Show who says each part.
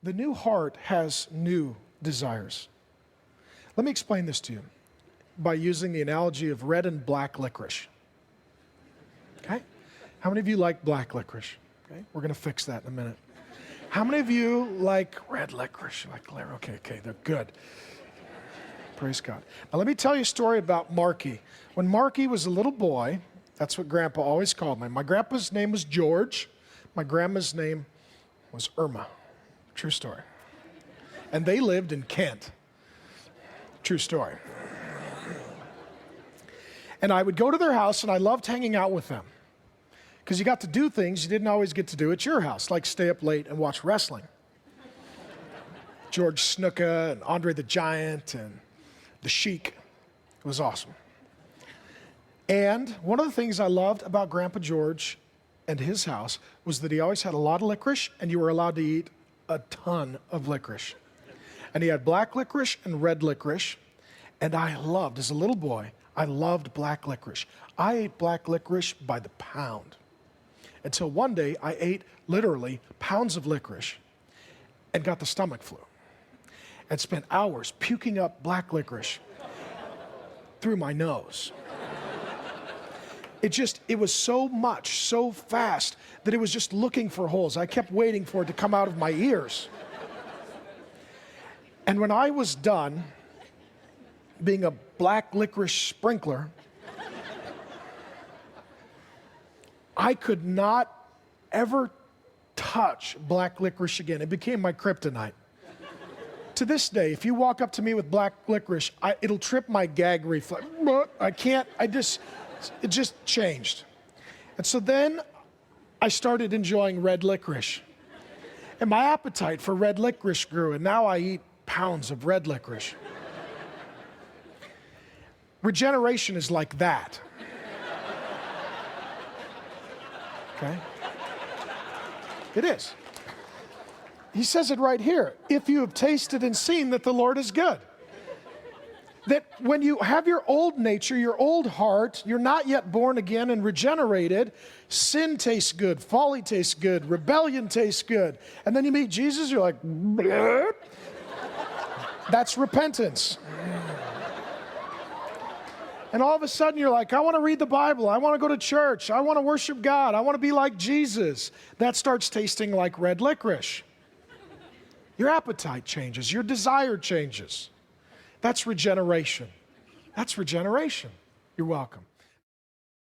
Speaker 1: The new heart has new desires. Let me explain this to you by using the analogy of red and black licorice. Okay? How many of you like black licorice? Okay? We're going to fix that in a minute. How many of you like red licorice? Okay, they're good. Praise God. Now let me tell you a story about Marky. When Marky was a little boy, that's what Grandpa always called me. My grandpa's name was George. My grandma's name was Irma. True story. And they lived in Kent. True story. And I would go to their house, and I loved hanging out with them. Because you got to do things you didn't always get to do at your house, like stay up late and watch wrestling. George Snuka and Andre the Giant and the Sheik. It was awesome. And one of the things I loved about Grandpa George and his house was that he always had a lot of licorice, and you were allowed to eat a ton of licorice. And he had black licorice and red licorice. And I loved, as a little boy, I loved black licorice. I ate black licorice by the pound. Until one day I ate literally pounds of licorice and got the stomach flu and spent hours puking up black licorice through my nose. It was so much, so fast, that it was just looking for holes. I kept waiting for it to come out of my ears. And when I was done being a black licorice sprinkler, I could not ever touch black licorice again. It became my kryptonite. To this day, if you walk up to me with black licorice, it'll trip my gag reflex. It just changed. And so then I started enjoying red licorice. And my appetite for red licorice grew, and now I eat pounds of red licorice. Regeneration is like that. Okay? It is. He says it right here. If you have tasted and seen that the Lord is good. That when you have your old nature, your old heart, you're not yet born again and regenerated, sin tastes good, folly tastes good, rebellion tastes good. And then you meet Jesus, you're like, bleh. That's repentance. And all of a sudden you're like, I want to read the Bible. I want to go to church. I want to worship God. I want to be like Jesus. That starts tasting like red licorice. Your appetite changes. Your desire changes. That's regeneration. That's regeneration. You're welcome.